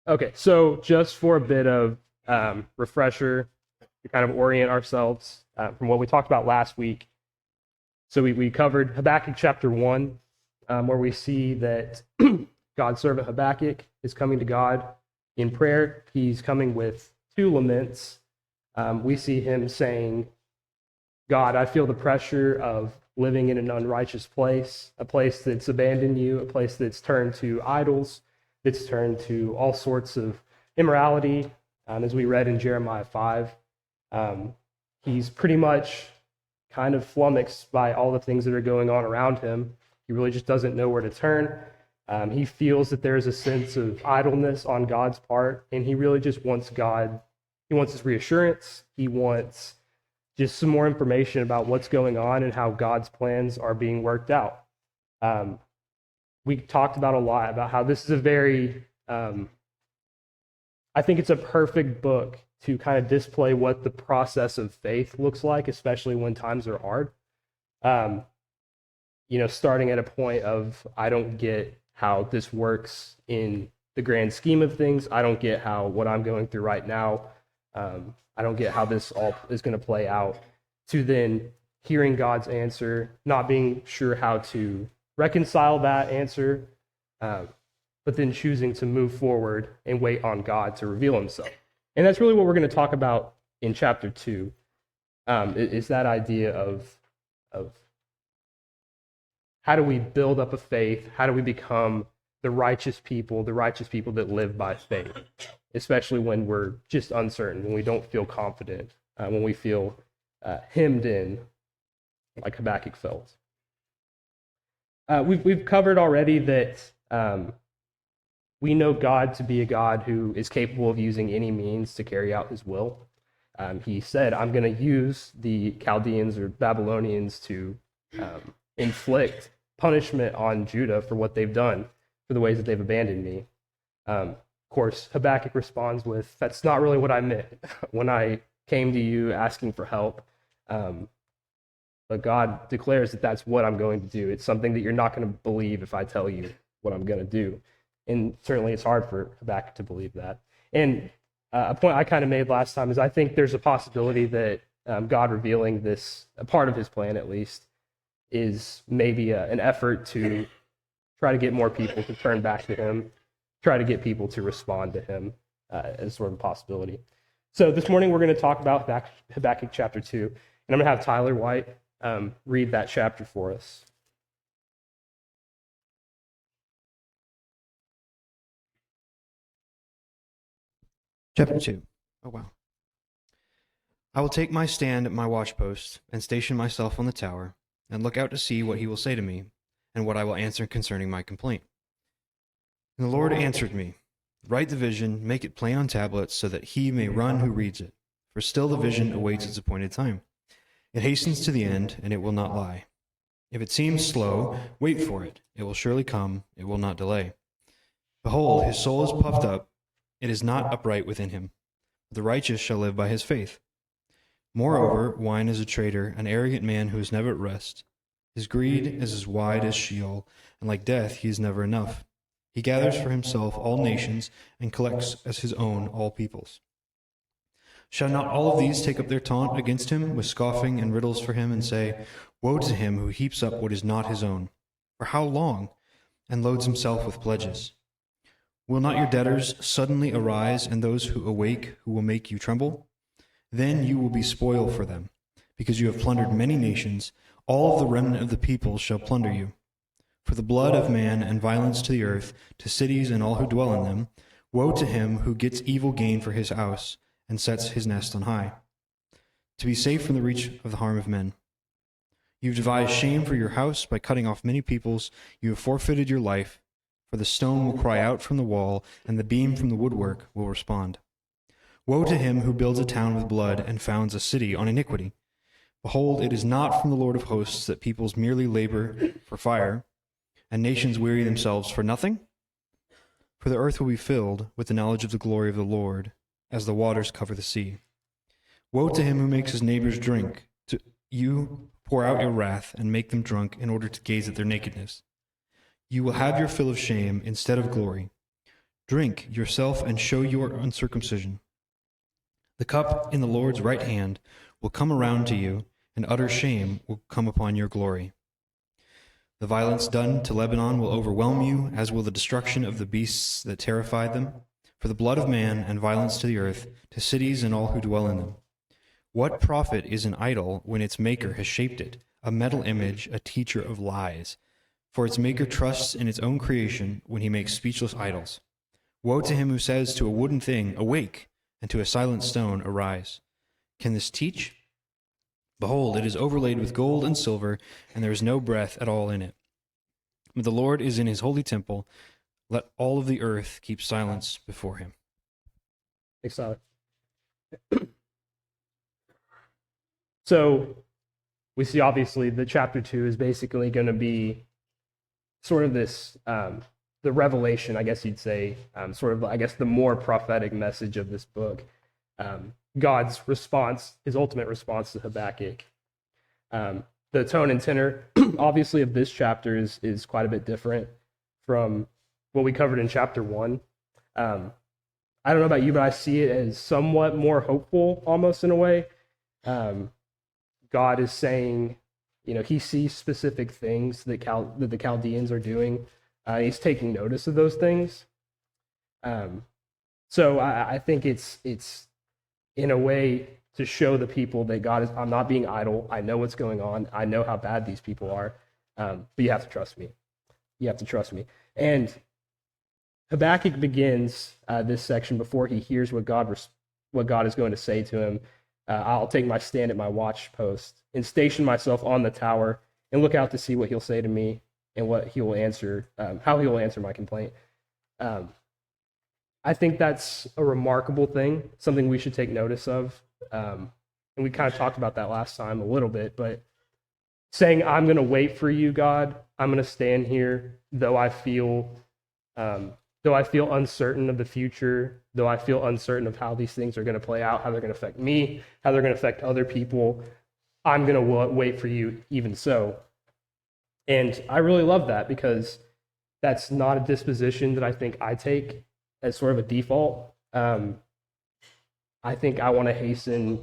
Okay, so just for a bit of refresher to kind of orient ourselves from what we talked about last week. So we covered Habakkuk chapter 1, where we see that God's servant Habakkuk is coming to God in prayer. He's coming with two laments. We see him saying, God, I feel the pressure of living in an unrighteous place, a place that's abandoned you, a place that's turned to idols, that's turned to all sorts of immorality. As we read in Jeremiah 5, he's pretty much kind of flummoxed by all the things that are going on around him. He really just doesn't know where to turn. He feels that there's a sense of idleness on God's part, and he really just wants God. He wants his reassurance. He wants just some more information about what's going on and how God's plans are being worked out. We talked about a lot about how this is a very, I think it's a perfect book to kind of display what the process of faith looks like, especially when times are hard. Starting at a point of, I don't get how this works in the grand scheme of things. I don't get how what I'm going through right now, I don't get how this all is going to play out, to then hearing God's answer, not being sure how to reconcile that answer, but then choosing to move forward and wait on God to reveal himself. And that's really what we're going to talk about in chapter 2, is that idea of how do we build up a faith? How do we become the righteous people that live by faith, especially when we're just uncertain, when we don't feel confident, when we feel hemmed in, like Habakkuk felt. We've covered already that we know God to be a God who is capable of using any means to carry out his will. He said, I'm going to use the Chaldeans or Babylonians to inflict punishment on Judah for what they've done, for the ways that they've abandoned me. Of course, Habakkuk responds with, that's not really what I meant when I came to you asking for help. But God declares that that's what I'm going to do. It's something that you're not going to believe if I tell you what I'm going to do. And certainly it's hard for Habakkuk to believe that. And a point I kind of made last time is I think there's a possibility that God revealing this, a part of his plan at least, is maybe an effort to try to get more people to turn back to him, try to get people to respond to him as sort of a possibility. So this morning we're going to talk about Habakkuk chapter 2, and I'm going to have Tyler White read that chapter for us. Chapter 2. Oh, wow. I will take my stand at my watchpost and station myself on the tower and look out to see what he will say to me and what I will answer concerning my complaint. And the Lord answered me, write the vision, make it plain on tablets so that he may run who reads it. For still the vision awaits its appointed time. It hastens to the end, and it will not lie. If it seems slow, wait for it. It will surely come, it will not delay. Behold, his soul is puffed up, it is not upright within him. The righteous shall live by his faith. Moreover, wine is a traitor, an arrogant man who is never at rest. His greed is as wide as Sheol, and like death he is never enough. He gathers for himself all nations, and collects as his own all peoples. Shall not all of these take up their taunt against him, with scoffing and riddles for him, and say, woe to him who heaps up what is not his own? For how long? And loads himself with pledges. Will not your debtors suddenly arise, and those who awake who will make you tremble? Then you will be spoil for them, because you have plundered many nations. All of the remnant of the people shall plunder you. For the blood of man and violence to the earth, to cities and all who dwell in them, woe to him who gets evil gain for his house, and sets his nest on high, to be safe from the reach of the harm of men. You have devised shame for your house by cutting off many peoples. You have forfeited your life, for the stone will cry out from the wall, and the beam from the woodwork will respond. Woe to him who builds a town with blood and founds a city on iniquity. Behold, it is not from the Lord of hosts that peoples merely labor for fire, and nations weary themselves for nothing? For the earth will be filled with the knowledge of the glory of the Lord, as the waters cover the sea. Woe to him who makes his neighbors drink. To you pour out your wrath and make them drunk in order to gaze at their nakedness. You will have your fill of shame instead of glory. Drink yourself and show your uncircumcision. The cup in the Lord's right hand will come around to you, and utter shame will come upon your glory. The violence done to Lebanon will overwhelm you, as will the destruction of the beasts that terrified them. For the blood of man and violence to the earth, to cities and all who dwell in them. What profit is an idol when its maker has shaped it, a metal image, a teacher of lies? For its maker trusts in its own creation when he makes speechless idols. Woe to him who says to a wooden thing, awake, and to a silent stone, arise. Can this teach? Behold, it is overlaid with gold and silver, and there is no breath at all in it. But the Lord is in his holy temple. Let all of the earth keep silence before him. Thanks, Tyler. So we see obviously that chapter 2 is basically going to be sort of this, the revelation, I guess you'd say, sort of, I guess, the more prophetic message of this book. God's response, his ultimate response to Habakkuk. The tone and tenor, obviously, of this chapter is quite a bit different from what we covered in chapter 1. I don't know about you, but I see it as somewhat more hopeful, almost in a way. God is saying, he sees specific things that the Chaldeans are doing. He's taking notice of those things. So I think it's in a way to show the people that God is, I'm not being idle. I know what's going on. I know how bad these people are. But you have to trust me. You have to trust me. And Habakkuk begins this section before he hears what God is going to say to him. I'll take my stand at my watch post and station myself on the tower and look out to see what he'll say to me and what he will answer, how he will answer my complaint. I think that's a remarkable thing, something we should take notice of. And we kind of talked about that last time a little bit, but saying, I'm going to wait for you, God. I'm going to stand here, though I feel uncertain of the future, though I feel uncertain of how these things are going to play out, how they're going to affect me, how they're going to affect other people. I'm going to wait for you even so. And I really love that because that's not a disposition that I think I take as sort of a default. I think I want to hasten,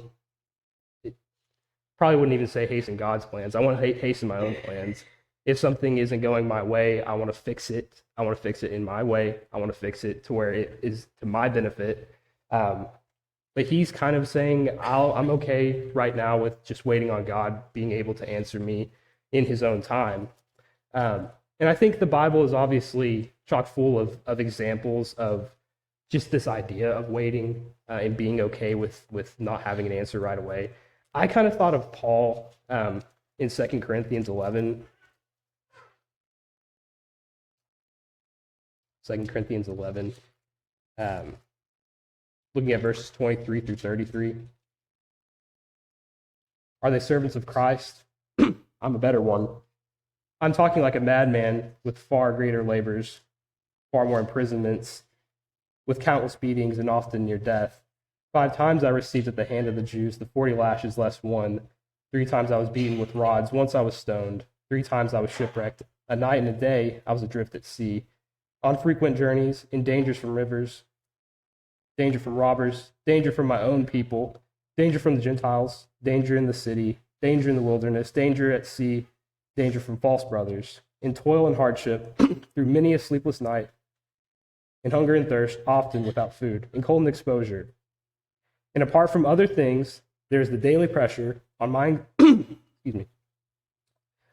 probably wouldn't even say hasten God's plans. I want to hasten my own plans. If something isn't going my way, I want to fix it. I want to fix it in my way. I want to fix it to where it is to my benefit. But he's kind of saying, I'm okay right now with just waiting on God being able to answer me in his own time. And I think the Bible is obviously chock full of examples of just this idea of waiting and being okay with not having an answer right away. I kind of thought of Paul in 2 Corinthians 11. 2 Corinthians 11, looking at verses 23 through 33. Are they servants of Christ? I'm a better one. I'm talking like a madman with far greater labors, far more imprisonments, with countless beatings and often near death. 5 times I received at the hand of the Jews the 40 lashes less one. 3 times I was beaten with rods. Once I was stoned. 3 times I was shipwrecked. A night and a day I was adrift at sea. On frequent journeys, in dangers from rivers, danger from robbers, danger from my own people, danger from the Gentiles, danger in the city, danger in the wilderness, danger at sea, danger from false brothers, in toil and hardship, through many a sleepless night, in hunger and thirst, often without food, in cold and exposure. And apart from other things, there is the daily pressure on my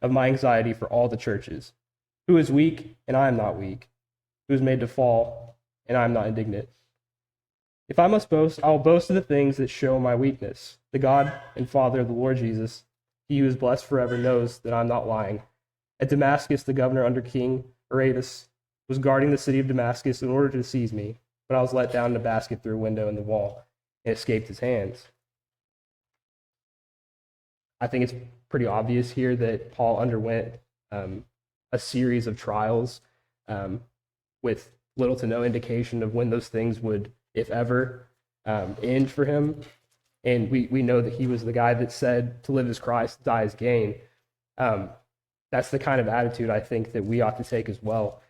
of my anxiety for all the churches. Who is weak, and I am not weak? Who is made to fall, and I am not indignant? If I must boast, I will boast of the things that show my weakness. The God and Father of the Lord Jesus, he who is blessed forever, knows that I am not lying. At Damascus, the governor under King Aretas was guarding the city of Damascus in order to seize me, but I was let down in a basket through a window in the wall and escaped his hands. I think it's pretty obvious here that Paul underwent a series of trials with little to no indication of when those things would, if ever, end for him. And we know that he was the guy that said, to live as Christ, die as gain. That's the kind of attitude I think that we ought to take as well.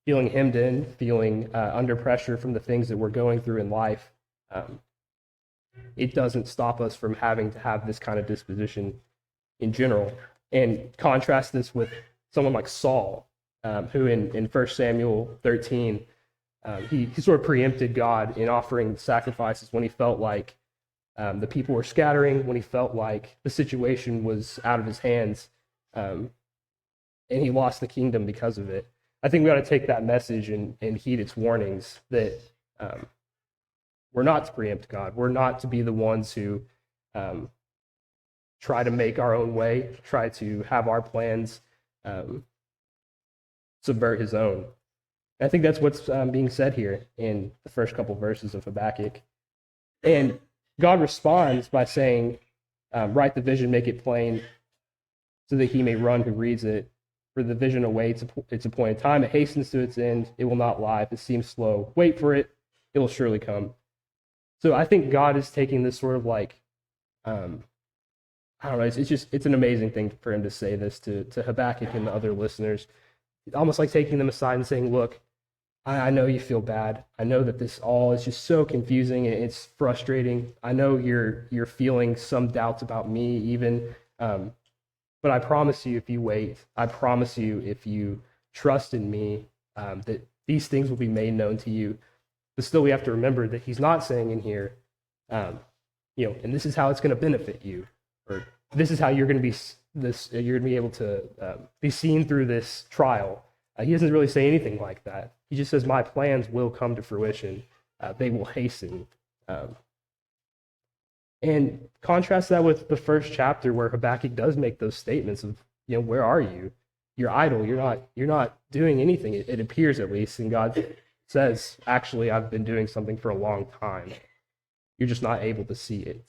feeling hemmed in, feeling under pressure from the things that we're going through in life, um, it doesn't stop us from having to have this kind of disposition in general. And contrast this with someone like Saul, who in 1 Samuel 13, he sort of preempted God in offering sacrifices when he felt like the people were scattering, when he felt like the situation was out of his hands, and he lost the kingdom because of it. I think we ought to take that message and heed its warnings that we're not to preempt God. We're not to be the ones who try to make our own way, try to have our plans subvert his own. And I think that's what's being said here in the first couple verses of Habakkuk. And God responds by saying, write the vision, make it plain, so that he may run who reads it. For the vision awaits its appointed time. It hastens to its end. It will not lie. If it seems slow, wait for it. It will surely come. So I think God is taking this sort of like, I don't know, it's an amazing thing for him to say this to Habakkuk and the other listeners. Almost like taking them aside and saying, look, I know you feel bad. I know that this all is just so confusing and it's frustrating. I know you're feeling some doubts about me even, but I promise you, if you wait, I promise you, if you trust in me, that these things will be made known to you. But still, we have to remember that he's not saying in here, and this is how it's going to benefit you, or this is how you're going to be you're going to be able to be seen through this trial. He doesn't really say anything like that. He just says, my plans will come to fruition. They will hasten. And contrast that with the first chapter where Habakkuk does make those statements of, where are you? You're idle. You're not doing anything. It appears, at least. And God says, actually, I've been doing something for a long time. You're just not able to see it.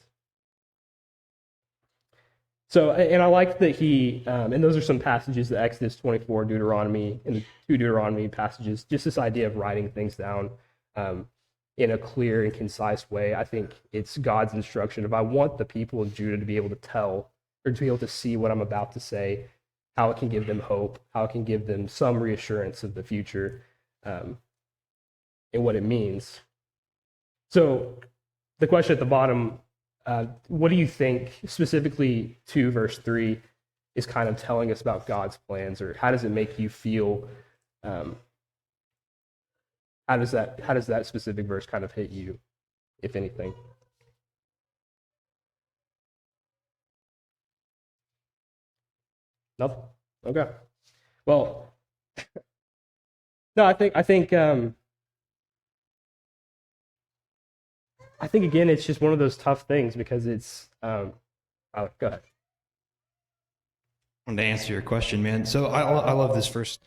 So, and I like that he, and those are some passages, the Exodus 24, Deuteronomy, and the two Deuteronomy passages, just this idea of writing things down in a clear and concise way. I think it's God's instruction. If I want the people of Judah to be able to tell or to be able to see what I'm about to say, how it can give them hope, how it can give them some reassurance of the future and what it means. So the question at the bottom, what do you think specifically 2 verse 3 is kind of telling us about God's plans, or how does it make you feel? How does that specific verse kind of hit you, if anything? Nothing. Okay. Well, no, I think again, it's just one of those tough things because it's. Go ahead. I wanted to answer your question, man. So I love this first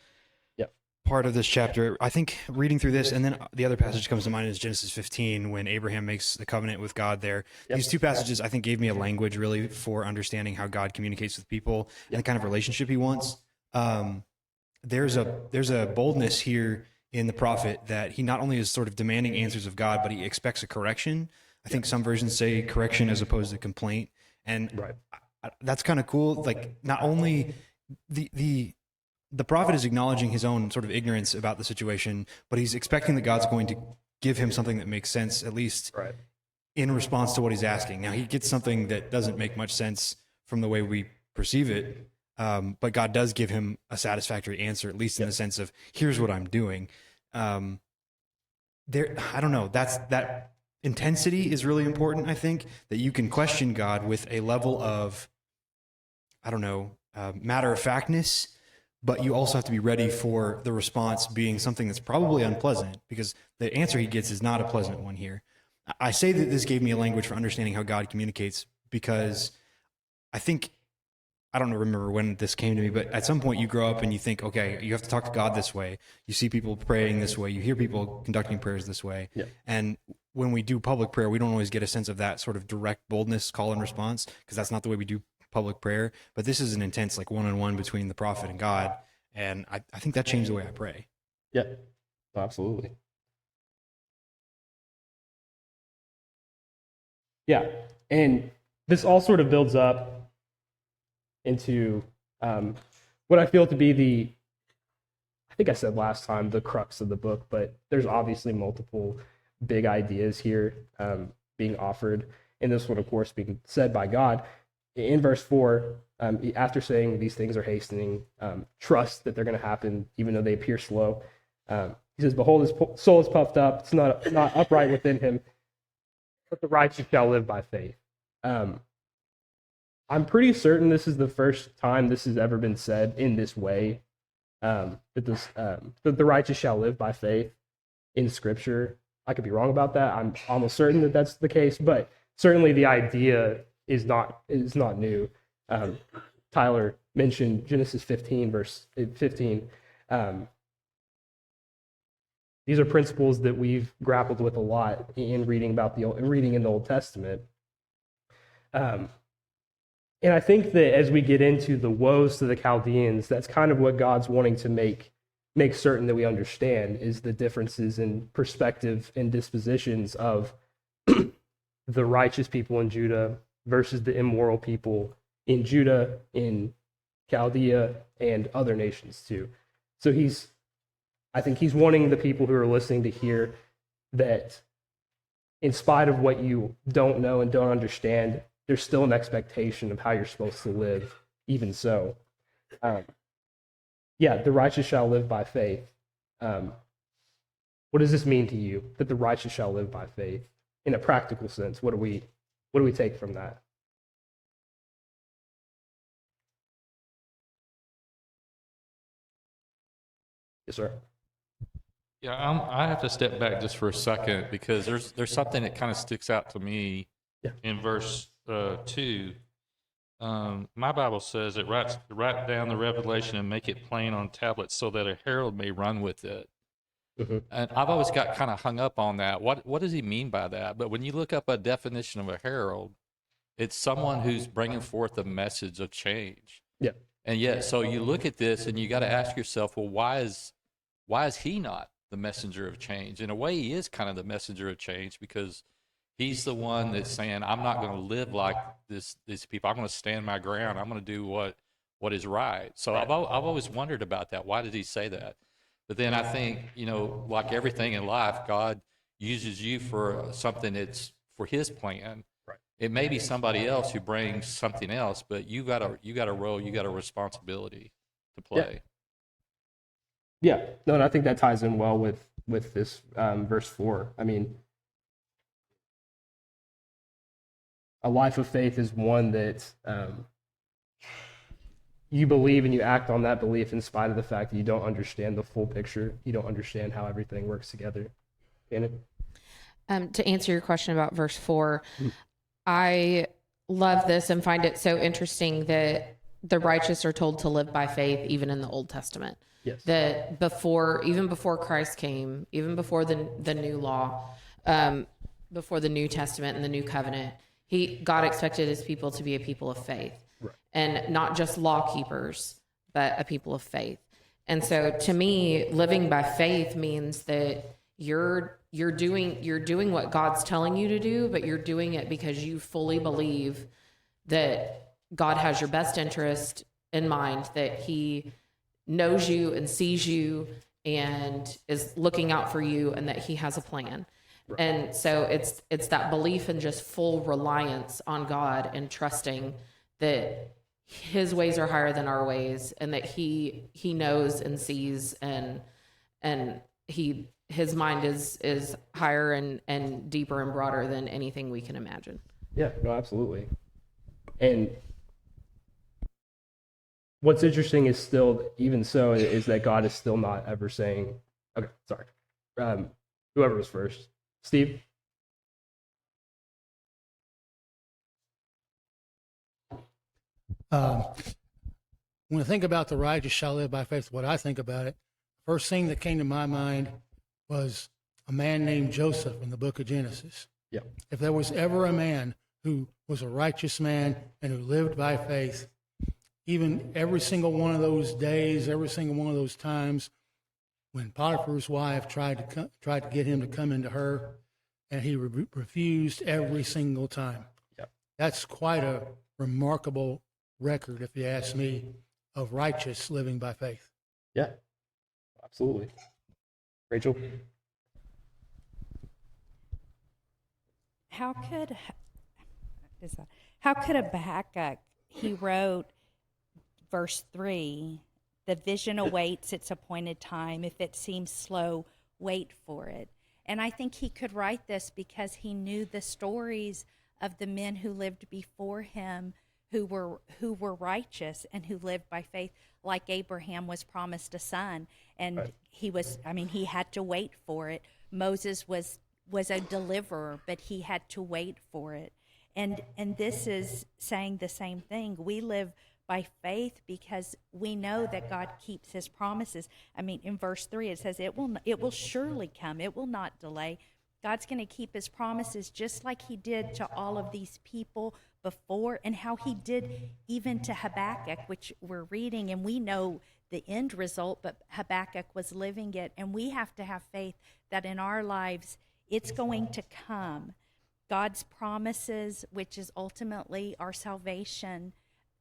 part of this chapter. I think reading through this, and then the other passage comes to mind is Genesis 15, when Abraham makes the covenant with God there. These two passages, I think, gave me a language really for understanding how God communicates with people and the kind of relationship he wants. There's a boldness here in the prophet that he not only is sort of demanding answers of God, but he expects a correction. I think some versions say correction as opposed to complaint. And that's kind of cool. Like, not only the prophet is acknowledging his own sort of ignorance about the situation, but he's expecting that God's going to give him something that makes sense, at least in response to what he's asking. Now, he gets something that doesn't make much sense from the way we perceive it, but God does give him a satisfactory answer, at least in the sense of, here's what I'm doing. I don't know, that intensity is really important, I think, that you can question God with a level of, matter-of-factness, but you also have to be ready for the response being something that's probably unpleasant, because the answer he gets is not a pleasant one here. I say that this gave me a language for understanding how God communicates because I think, I don't remember when this came to me, but at some point you grow up and you think, okay, you have to talk to God this way. You see people praying this way. You hear people conducting prayers this way. Yeah. And when we do public prayer, we don't always get a sense of that sort of direct boldness, call and response, because that's not the way we do public prayer. But this is an intense, like, one-on-one between the prophet and God. And I think that changed the way I pray. Yeah, absolutely. Yeah, and this all sort of builds up into what I feel to be think I said last time, the crux of the book, but there's obviously multiple big ideas here being offered. And this one, of course, being said by God. In verse 4, after saying these things are hastening, trust that they're going to happen, even though they appear slow. He says, behold, his soul is puffed up. It's not upright within him, but the righteous shall live by faith. I'm pretty certain this is the first time this has ever been said in this way, that the righteous shall live by faith in Scripture. I could be wrong about that. I'm almost certain that that's the case, but certainly the idea is not new. Tyler mentioned Genesis 15, verse 15. These are principles that we've grappled with a lot in reading in the Old Testament. And I think that as we get into the woes to the Chaldeans, that's kind of what God's wanting to make certain that we understand, is the differences in perspective and dispositions of the righteous people in Judah versus the immoral people in Judah, in Chaldea, and other nations too. So I think he's wanting the people who are listening to hear that in spite of what you don't know and don't understand, there's still an expectation of how you're supposed to live, even so. The righteous shall live by faith. What does this mean to you, that the righteous shall live by faith? In a practical sense, what do we take from that? Yes, sir. Yeah, I have to step back just for a second because there's something that kind of sticks out to me in verse 2. My Bible says it write down the revelation and make it plain on tablets so that a herald may run with it. Mm-hmm. And I've always got kind of hung up on that. What does he mean by that? But when you look up a definition of a herald, it's someone who's bringing forth a message of change. Yeah. And yet, so you look at this and you got to ask yourself, well, why is he not the messenger of change? In a way, he is kind of the messenger of change because he's the one that's saying, I'm not going to live like these people. I'm going to stand my ground. I'm going to do what is right. So I've always wondered about that. Why did he say that? But then I think, like everything in life, God uses you for something that's for his plan. Right. It may be somebody else who brings something else, but you got a role, you got a responsibility to play. Yeah. No, and I think that ties in well with this verse 4. I mean, a life of faith is one that you believe and you act on that belief in spite of the fact that you don't understand the full picture. You don't understand how everything works together. Shannon? To answer your question about verse 4, I love this and find it so interesting that the righteous are told to live by faith even in the Old Testament. Yes. That even before Christ came, even before the new law, before the New Testament and the New Covenant, God expected his people to be a people of faith. Right. And not just law keepers, but a people of faith. And so to me, living by faith means that you're doing what God's telling you to do, but you're doing it because you fully believe that God has your best interest in mind, that he knows you and sees you and is looking out for you, and that he has a plan. Right. And so it's that belief and just full reliance on God and trusting that his ways are higher than our ways, and that he knows and sees, and his mind is higher and deeper and broader than anything we can imagine. Yeah, no, absolutely. And what's interesting is still, even so, is that God is still not ever saying, okay, sorry. Whoever was first. Steve? When I think about the righteous shall live by faith, what I think about it, first thing that came to my mind was a man named Joseph in the book of Genesis. Yeah. If there was ever a man who was a righteous man and who lived by faith, even every single one of those days, every single one of those times when Potiphar's wife tried to get him to come into her, and he refused every single time. Yeah. That's quite a remarkable record, if you ask me, of righteous living by faith. Yeah, Absolutely. Rachel? How could Habakkuk, he wrote verse 3, the vision awaits its appointed time. If it seems slow, wait for it. And I think he could write this because he knew the stories of the men who lived before him, who were righteous and who lived by faith, like Abraham was promised a son, and Right. he had to wait for it. Moses was a deliverer, but he had to wait for it. And this is saying the same thing. We live by faith because we know that God keeps his promises. I mean, in verse 3 it says it will surely come. It will not delay. God's going to keep his promises just like he did to all of these people before, and how he did even to Habakkuk, which we're reading, and we know the end result, but Habakkuk was living it. And we have to have faith that in our lives it's going to come. God's promises, which is ultimately our salvation,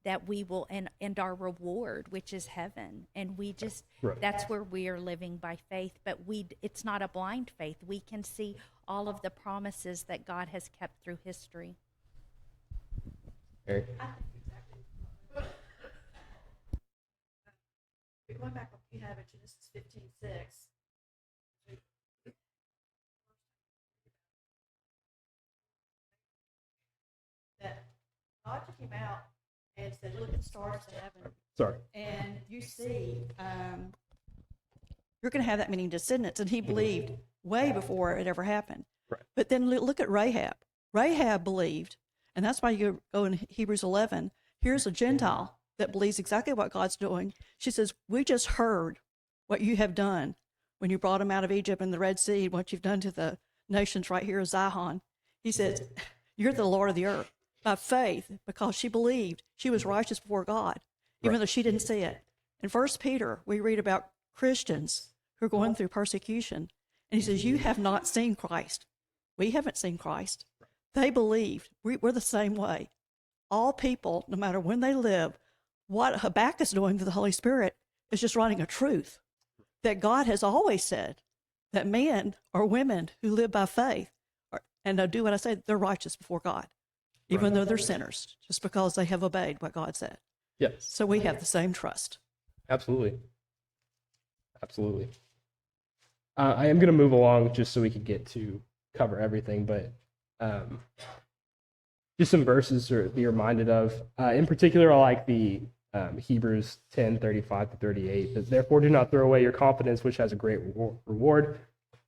that we will, and our reward, which is heaven. And we just, Right. that's where we are living by faith. But it's not a blind faith. We can see all of the promises that God has kept through history. Eric? Going back up, you have it, Genesis 15:6. That God took him out and said, look at the stars in heaven, Sorry. and you see, you're going to have that many descendants. And he believed way before it ever happened. Right. But then look at Rahab. Rahab believed, and that's why you go in Hebrews 11. Here's a Gentile that believes exactly what God's doing. She says, we just heard what you have done when you brought them out of Egypt and the Red Sea, what you've done to the nations right here in Zion. He says, you're the Lord of the earth. By faith, because she believed she was righteous before God, even though she didn't see it. In 1 Peter, we read about Christians who are going through persecution. And he says, you have not seen Christ. We haven't seen Christ. They believed. We're the same way. All people, no matter when they live, what Habakkuk is doing to the Holy Spirit is just writing a truth that God has always said, that men or women who live by faith and do what I say, they're righteous before God, even though they're sinners, just because they have obeyed what God said. Yes. So we have the same trust. Absolutely. Absolutely. I am going to move along just so we could get to cover everything, but just some verses to be reminded of. In particular, I like the Hebrews 10:35-38. That, therefore, do not throw away your confidence, which has a great reward,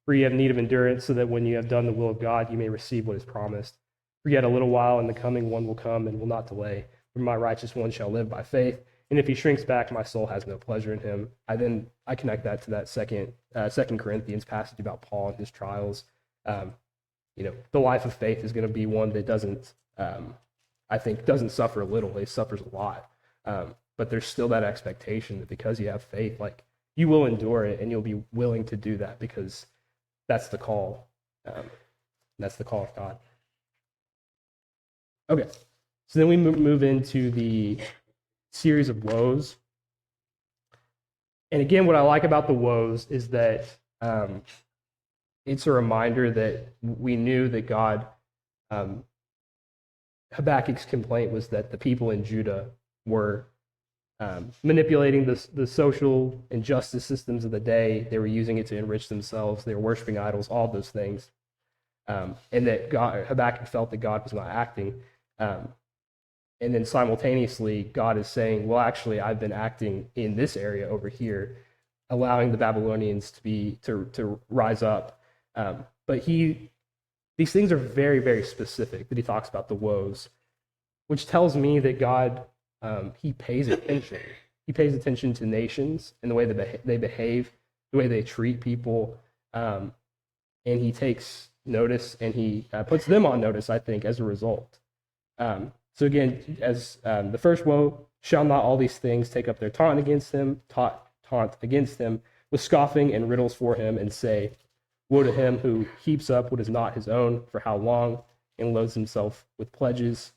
for you have need of endurance, so that when you have done the will of God, you may receive what is promised. For yet a little while, and the coming one will come and will not delay. For my righteous one shall live by faith. And if he shrinks back, my soul has no pleasure in him. I connect that to that second Corinthians passage about Paul and his trials. The life of faith is going to be one that doesn't suffer a little. It suffers a lot. But there's still that expectation that because you have faith, like, you will endure it and you'll be willing to do that because that's the call. That's the call of God. Okay, so then we move into the series of woes. And again, what I like about the woes is that it's a reminder that we knew that God, Habakkuk's complaint was that the people in Judah were manipulating the social and justice systems of the day. They were using it to enrich themselves. They were worshiping idols, all those things. And that Habakkuk felt that God was not acting. And then simultaneously, God is saying, well, actually, I've been acting in this area over here, allowing the Babylonians to rise up. But these things are very, very specific that he talks about the woes, which tells me that God, he pays attention. He pays attention to nations and the way that they behave, the way they treat people. And he takes notice and he puts them on notice, I think, as a result. So again, as the first woe, shall not all these things take up their taunt against him with scoffing and riddles for him, and say, woe to him who heaps up what is not his own, for how long, and loads himself with pledges.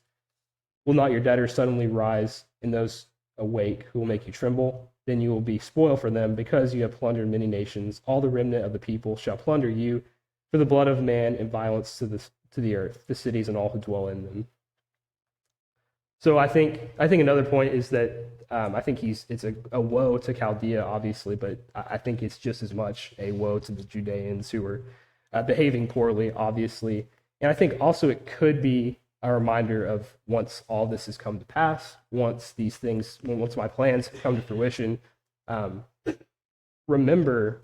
Will not your debtors suddenly rise, and those awake who will make you tremble? then you will be spoil for them, because you have plundered many nations. All the remnant of the people shall plunder you for the blood of man and violence to the earth, the cities and all who dwell in them. So I think another point is that I think it's a woe to Chaldea, obviously, but I think it's just as much a woe to the Judeans who were behaving poorly, obviously. And I think also it could be a reminder of, once all this has come to pass, once my plans come to fruition, remember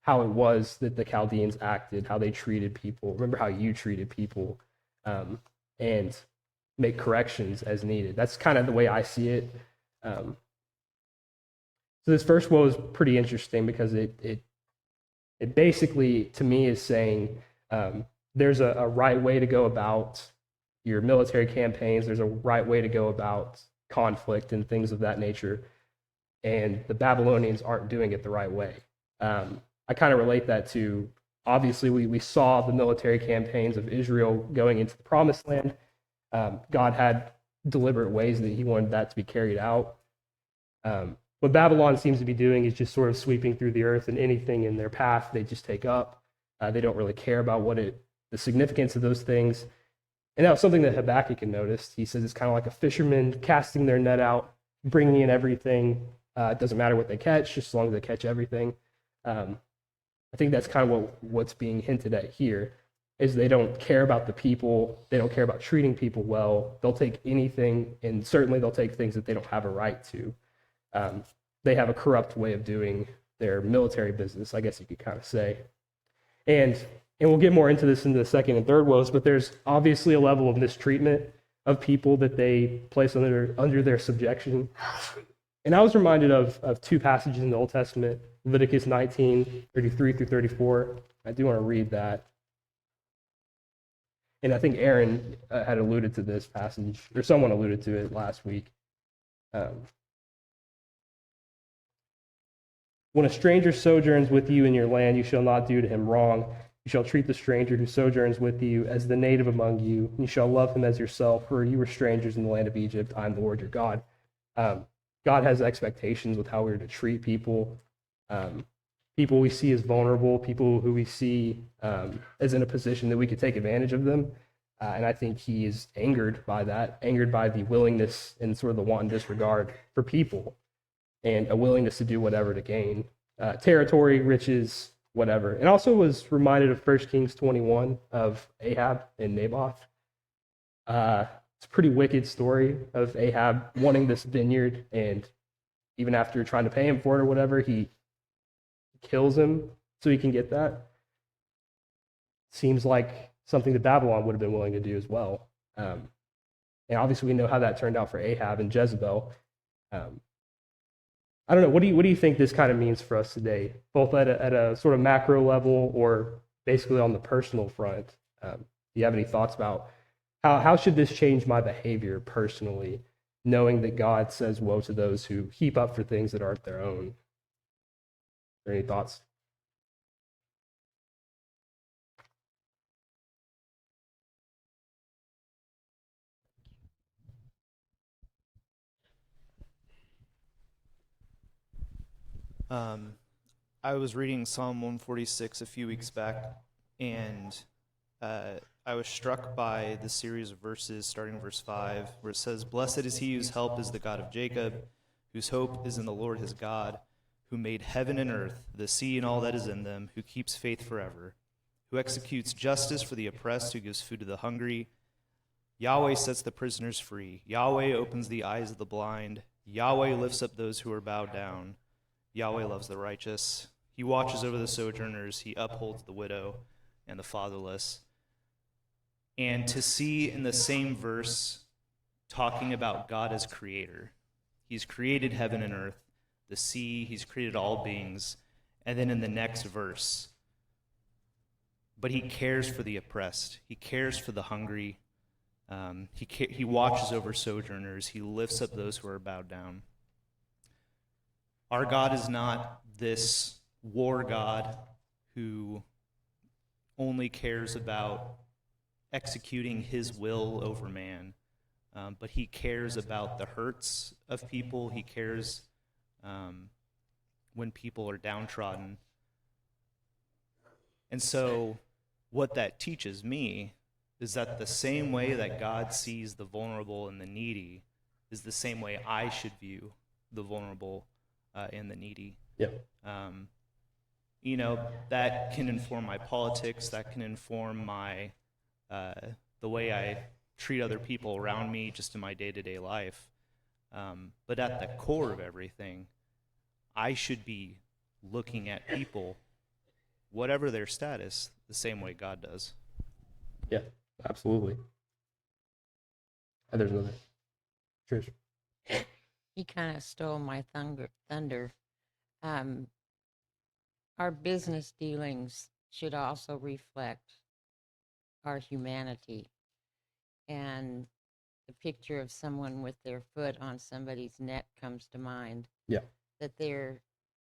how it was that the Chaldeans acted, how they treated people. Remember how you treated people, and make corrections as needed. That's kind of the way I see it. So this first woe is pretty interesting because it basically, to me, is saying there's a right way to go about your military campaigns. There's a right way to go about conflict and things of that nature. And the Babylonians aren't doing it the right way. I kind of relate that to, obviously, we saw the military campaigns of Israel going into the promised land. God had deliberate ways that he wanted that to be carried out. What Babylon seems to be doing is just sort of sweeping through the earth, and anything in their path they just take up. They don't really care about the significance of those things. And that was something that Habakkuk had noticed. He says it's kind of like a fisherman casting their net out, bringing in everything. It doesn't matter what they catch, just as long as they catch everything. I think that's kind of what's being hinted at here, is they don't care about the people. They don't care about treating people well. They'll take anything, and certainly they'll take things that they don't have a right to. They have a corrupt way of doing their military business, I guess you could kind of say. And we'll get more into this in the second and third woes, but there's obviously a level of mistreatment of people that they place under their subjection. And I was reminded of two passages in the Old Testament, Leviticus 19, 33 through 34. I do want to read that. And I think Aaron had alluded to this passage, or someone alluded to it last week. When a stranger sojourns with you in your land, you shall not do to him wrong. You shall treat the stranger who sojourns with you as the native among you. You shall love him as yourself, for you were strangers in the land of Egypt. I am the Lord your God. God has expectations with how we're to treat people. People we see as vulnerable, people who we see as in a position that we could take advantage of them. And I think he is angered by that, angered by the willingness and sort of the wanton disregard for people, and a willingness to do whatever to gain territory, riches, whatever. And also was reminded of 1 Kings 21 of Ahab and Naboth. It's a pretty wicked story of Ahab wanting this vineyard, and even after trying to pay him for it or whatever, he kills him so he can get that. Seems like something that Babylon would have been willing to do as well. And obviously we know how that turned out for Ahab and Jezebel. I don't know. What do you think this kind of means for us today, both at a sort of macro level or basically on the personal front? Do you have any thoughts about how should this change my behavior personally, knowing that God says woe to those who heap up for things that aren't their own? Are there any thoughts? I was reading Psalm 146 a few weeks back, and I was struck by the series of verses starting in verse 5, where it says, "Blessed is he whose help is the God of Jacob, whose hope is in the Lord his God, who made heaven and earth, the sea and all that is in them, who keeps faith forever, who executes justice for the oppressed, who gives food to the hungry. Yahweh sets the prisoners free. Yahweh opens the eyes of the blind. Yahweh lifts up those who are bowed down. Yahweh loves the righteous. He watches over the sojourners. He upholds the widow and the fatherless." And to see in the same verse talking about God as creator. He's created heaven and earth, the sea, he's created all beings. And then in the next verse, but he cares for the oppressed. He cares for the hungry. He watches over sojourners. He lifts up those who are bowed down. Our God is not this war God who only cares about executing his will over man, but he cares about the hurts of people. He cares when people are downtrodden. And so what that teaches me is that the same way that God sees the vulnerable and the needy is the same way I should view the vulnerable and the needy. Yeah. You know, that can inform my politics, that can inform my the way I treat other people around me just in my day-to-day life. But at the core of everything, I should be looking at people, whatever their status, the same way God does. Yeah, absolutely. And there's another. Trish. He kind of stole my thunder. Our business dealings should also reflect our humanity. And the picture of someone with their foot on somebody's neck comes to mind. Yeah. That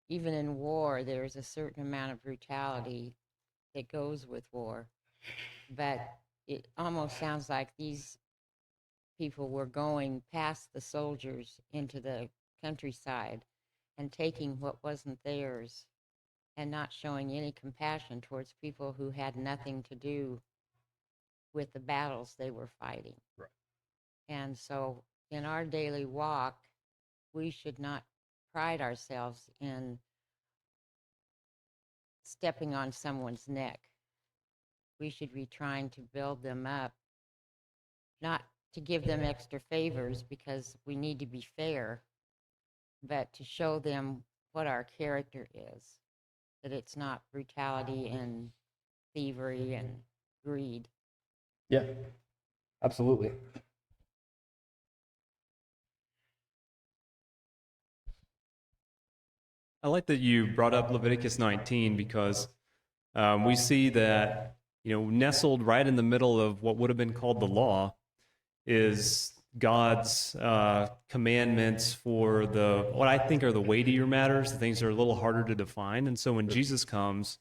even in war, there's a certain amount of brutality that goes with war. But it almost sounds like these people were going past the soldiers into the countryside and taking what wasn't theirs and not showing any compassion towards people who had nothing to do with the battles they were fighting. Right. And so in our daily walk, we should not pride ourselves in stepping on someone's neck. We should be trying to build them up, not to give them extra favors because we need to be fair, but to show them what our character is, that it's not brutality and thievery and greed. Yeah, absolutely. I like that you brought up Leviticus 19 because we see that, nestled right in the middle of what would have been called the law is God's commandments for what I think are the weightier matters, the things that are a little harder to define. And so when Jesus comes,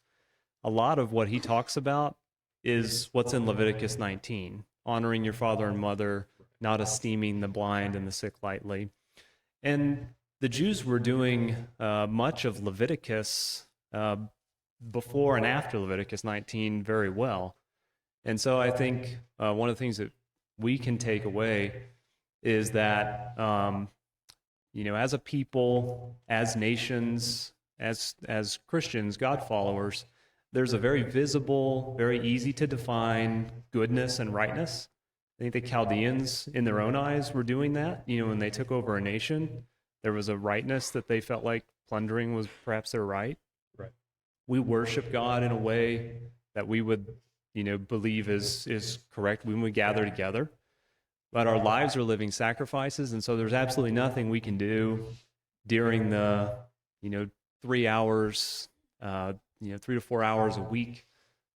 a lot of what he talks about is what's in Leviticus 19, honoring your father and mother, not esteeming the blind and the sick lightly. And the Jews were doing much of Leviticus before and after Leviticus 19 very well. And so I think one of the things that we can take away is that, as a people, as nations, as Christians, God followers, there's a very visible, very easy to define goodness and rightness. I think the Chaldeans, in their own eyes, were doing that. When they took over a nation, there was a rightness that they felt like plundering was perhaps their right. Right. We worship God in a way that we would, believe is correct when we gather together. But our lives are living sacrifices, and so there's absolutely nothing we can do during the, 3 hours, 3 to 4 hours a week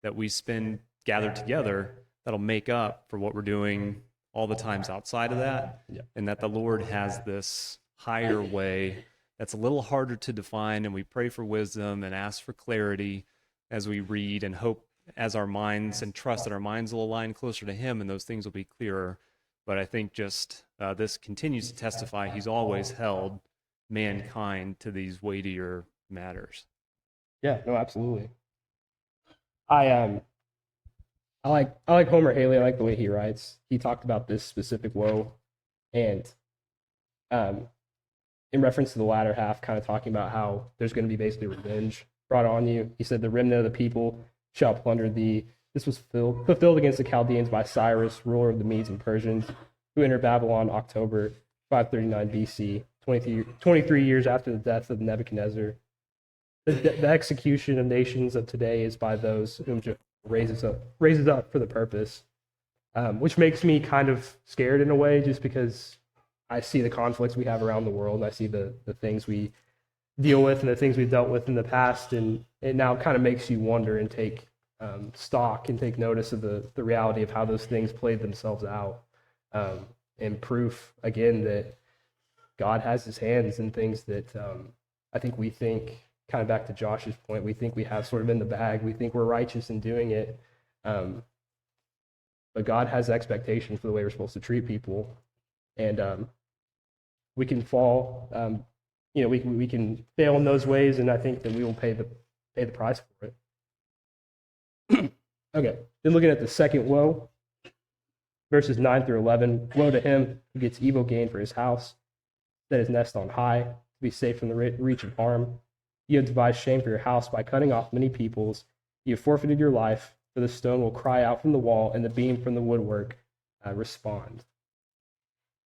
that we spend gathered together that'll make up for what we're doing all the times outside of that. Yeah. And that the Lord has this higher way that's a little harder to define, and we pray for wisdom and ask for clarity as we read and hope as our minds and trust that our minds will align closer to him and those things will be clearer. But I think just this continues to testify he's always held mankind to these weightier matters. Yeah, no, absolutely. I like Homer Haley. I like the way he writes. He talked about this specific woe, and in reference to the latter half, kind of talking about how there's going to be basically revenge brought on you. He said, "The remnant of the people shall plunder thee." This was fulfilled against the Chaldeans by Cyrus, ruler of the Medes and Persians, who entered Babylon October 539 BC, 23 years after the death of Nebuchadnezzar. The execution of nations of today is by those whom Jehovah raises up for the purpose, which makes me kind of scared in a way, just because I see the conflicts we have around the world, and I see the things we deal with and the things we've dealt with in the past, and it now kind of makes you wonder and take stock and take notice of the reality of how those things played themselves out, and proof again that God has his hands in things that I think we think, kind of back to Josh's point, we think we have sort of in the bag. We think we're righteous in doing it, but God has expectations for the way we're supposed to treat people, and we can fall we can fail in those ways, and I think that we will pay the price for it. Okay, then looking at the second woe, verses 9 through 11. Woe to him who gets evil gain for his house, set his nest on high, to be safe from the reach of harm. You have devised shame for your house by cutting off many peoples. You have forfeited your life, for the stone will cry out from the wall, and the beam from the woodwork respond.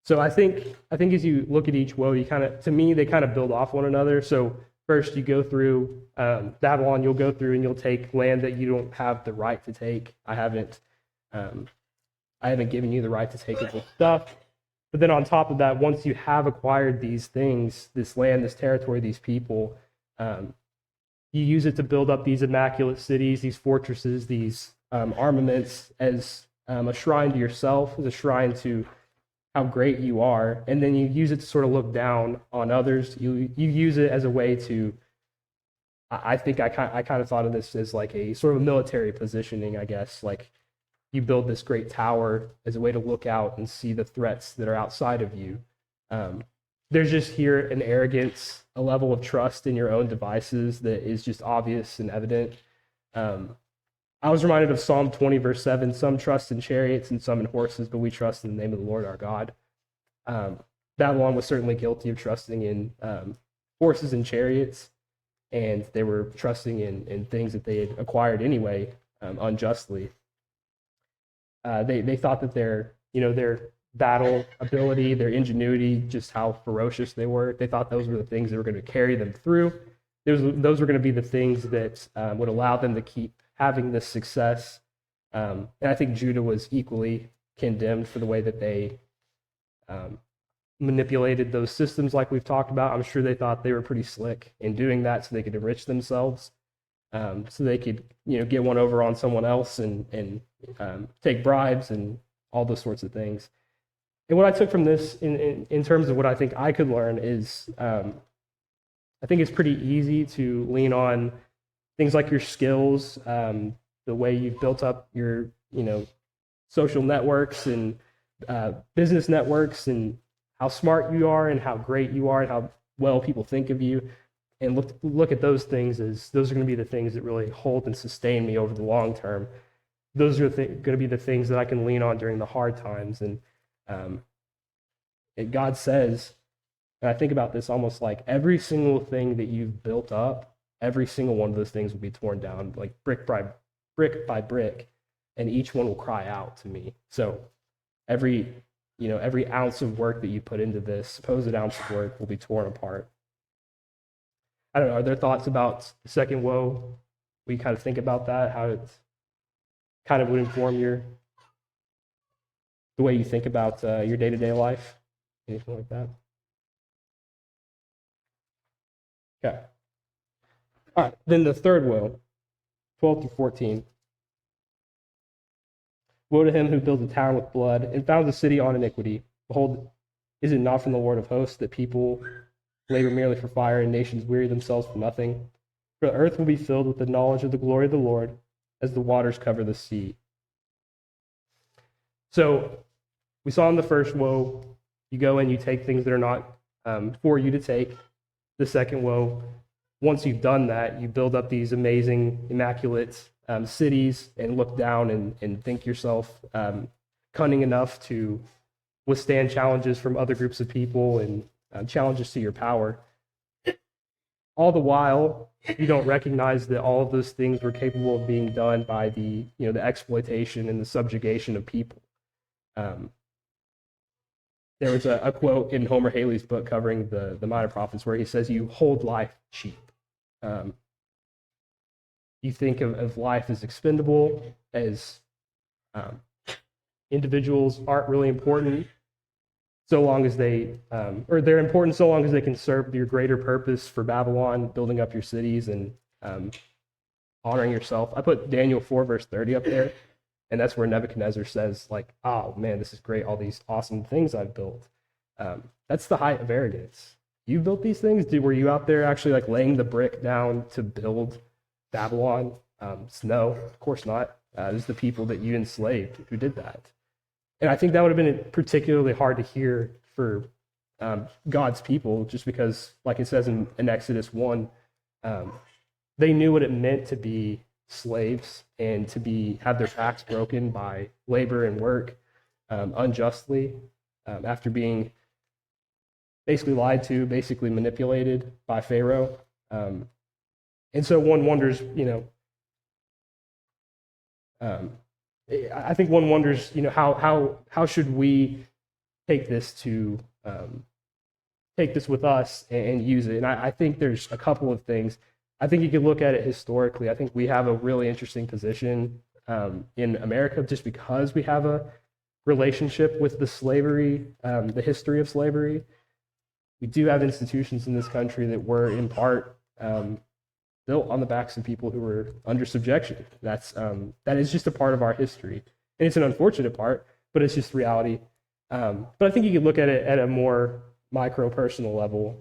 So I think as you look at each woe, to me, they kind of build off one another. So first you go through Babylon, you'll go through and you'll take land that you don't have the right to take. I haven't given you the right to take it with stuff. But then on top of that, once you have acquired these things, this land, this territory, these people, you use it to build up these immaculate cities, these fortresses, these armaments as a shrine to yourself, as a shrine to how great you are. And then you use it to sort of look down on others. You use it as a way to, I think I kind of thought of this as like a sort of a military positioning, I guess. Like you build this great tower as a way to look out and see the threats that are outside of you. There's just here an arrogance, a level of trust in your own devices that is just obvious and evident. I was reminded of Psalm 20, verse 7. Some trust in chariots and some in horses, but we trust in the name of the Lord our God. Babylon was certainly guilty of trusting in horses and chariots, and they were trusting in things that they had acquired anyway, unjustly. They thought that their battle ability, their ingenuity, just how ferocious they were, they thought those were the things that were going to carry them through. Those were going to be the things that would allow them to keep having this success. And I think Judah was equally condemned for the way that they manipulated those systems like we've talked about. I'm sure they thought they were pretty slick in doing that so they could enrich themselves, so they could get one over on someone else and take bribes and all those sorts of things. And what I took from this in terms of what I think I could learn is I think it's pretty easy to lean on things like your skills, the way you've built up your social networks and business networks, and how smart you are and how great you are and how well people think of you, and look at those things as those are going to be the things that really hold and sustain me over the long term. Those are going to be the things that I can lean on during the hard times. And God says, and I think about this almost like every single thing that you've built up, every single one of those things will be torn down, like brick by brick, and each one will cry out to me. So every ounce of work that you put into this supposed ounce of work will be torn apart. I don't know, are there thoughts about the second woe? We kind of think about that, how it kind of would inform the way you think about your day-to-day life, anything like that? Okay. All right, then the third woe, 12 through 14. Woe to him who builds a town with blood and founds a city on iniquity. Behold, is it not from the Lord of hosts that people labor merely for fire and nations weary themselves for nothing? For the earth will be filled with the knowledge of the glory of the Lord as the waters cover the sea. So we saw in the first woe, you go and you take things that are not for you to take. The second woe, once you've done that, you build up these amazing, immaculate cities and look down and think yourself cunning enough to withstand challenges from other groups of people and challenges to your power. All the while, you don't recognize that all of those things were capable of being done by the exploitation and the subjugation of people. There was a quote in Homer Haley's book covering the minor prophets where he says, "You hold life cheap." You think of life as expendable, as individuals aren't really important so long as they're important so long as they can serve your greater purpose for Babylon, building up your cities and honoring yourself. I put Daniel 4, verse 30 up there, and that's where Nebuchadnezzar says, like, "Oh man, this is great, all these awesome things I've built." That's the height of arrogance. You built these things? Were you out there actually like laying the brick down to build Babylon? No, of course not. It was the people that you enslaved who did that. And I think that would have been particularly hard to hear for God's people, just because, like it says in Exodus 1, they knew what it meant to be slaves and to have their backs broken by labor and work unjustly, after being basically lied to, basically manipulated by Pharaoh. And so one wonders, I think one wonders, how should we take this with us and use it? And I think there's a couple of things. I think you could look at it historically. I think we have a really interesting position in America just because we have a relationship with the slavery, the history of slavery. We do have institutions in this country that were in part built on the backs of people who were under subjection. That is just a part of our history, and it's an unfortunate part, but it's just reality. But I think you could look at it at a more micro personal level.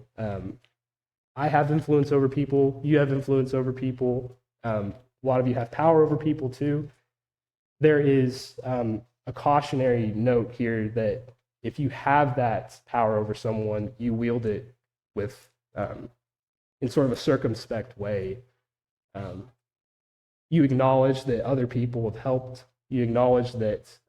I have influence over people. You have influence over people. A lot of you have power over people too. There is a cautionary note here that if you have that power over someone, you wield it with in sort of a circumspect way. You acknowledge that other people have helped. You acknowledge that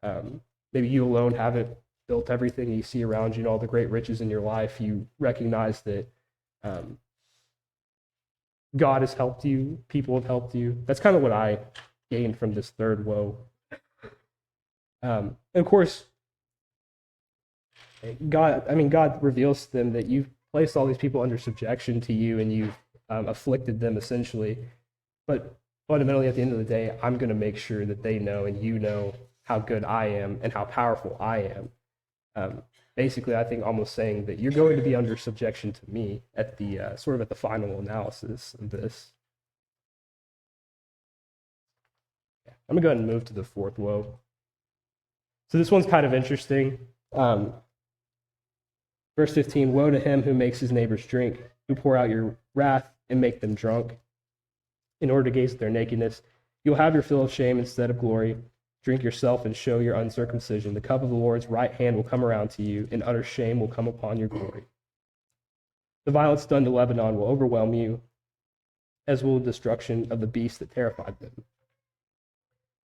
maybe you alone haven't built everything you see around you and all the great riches in your life. You recognize that God has helped you, people have helped you. That's kind of what I gained from this third woe. And of course, God reveals to them that you've placed all these people under subjection to you and you've afflicted them essentially. But fundamentally, at the end of the day, I'm going to make sure that they know and you know how good I am and how powerful I am. Basically, I think almost saying that you're going to be under subjection to me at the sort of at the final analysis of this. I'm going to go ahead and move to the fourth woe. So this one's kind of interesting. Verse 15, woe to him who makes his neighbors drink, who pour out your wrath and make them drunk, in order to gaze at their nakedness. You'll have your fill of shame instead of glory. Drink yourself and show your uncircumcision. The cup of the Lord's right hand will come around to you, and utter shame will come upon your glory. The violence done to Lebanon will overwhelm you, as will the destruction of the beast that terrified them.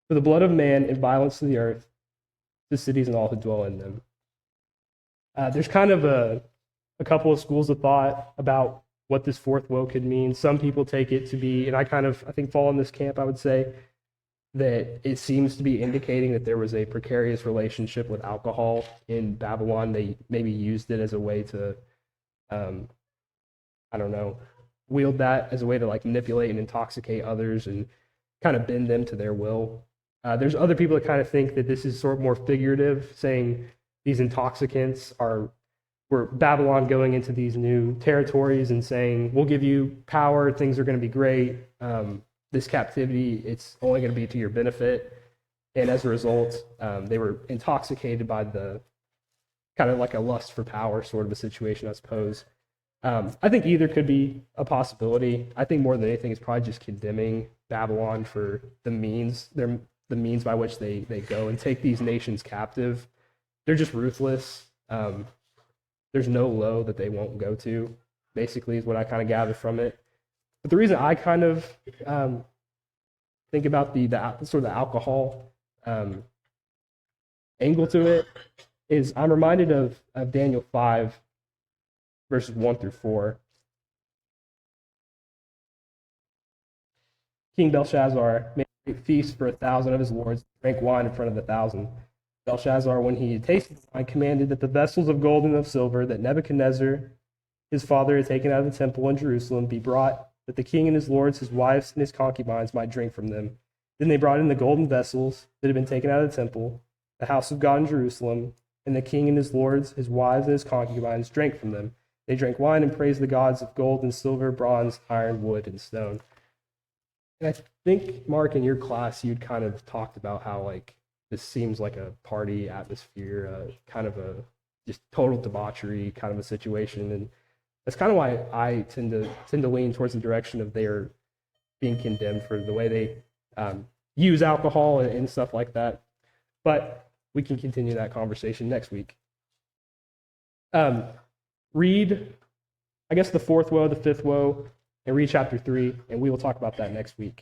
For the blood of man and violence to the earth, the cities and all who dwell in them. There's kind of a couple of schools of thought about what this fourth woe could mean. Some people take it to be, and I think fall in this camp, I would say, that it seems to be indicating that there was a precarious relationship with alcohol in Babylon. They maybe used it as a way to, wield that as a way to like manipulate and intoxicate others and kind of bend them to their will. There's other people that kind of think that this is sort of more figurative, saying these intoxicants were Babylon going into these new territories and saying, we'll give you power, things are going to be great. This captivity, it's only going to be to your benefit. And as a result, they were intoxicated by the kind of like a lust for power sort of a situation, I suppose. I think either could be a possibility. I think more than anything, it's probably just condemning Babylon for the means by which they go and take these nations captive. They're just ruthless. There's no low that they won't go to, basically, is what I kind of gather from it. But the reason I kind of think about the sort of the alcohol angle to it is I'm reminded of Daniel 5, verses 1 through 4. King Belshazzar made a great feast for 1,000 of his lords, drank wine in front of the 1,000. Belshazzar, when he had tasted the wine, commanded that the vessels of gold and of silver that Nebuchadnezzar, his father, had taken out of the temple in Jerusalem be brought, that the king and his lords, his wives, and his concubines might drink from them. Then they brought in the golden vessels that had been taken out of the temple, the house of God in Jerusalem, and the king and his lords, his wives, and his concubines drank from them. They drank wine and praised the gods of gold and silver, bronze, iron, wood, and stone. And I think, Mark, in your class, you'd kind of talked about how, like, this seems like a party atmosphere, kind of a just total debauchery kind of a situation. And that's kind of why I tend to lean towards the direction of they're being condemned for the way they use alcohol and stuff like that. But we can continue that conversation next week. read, I guess, the fourth woe, the fifth woe, and read chapter 3, and we will talk about that next week.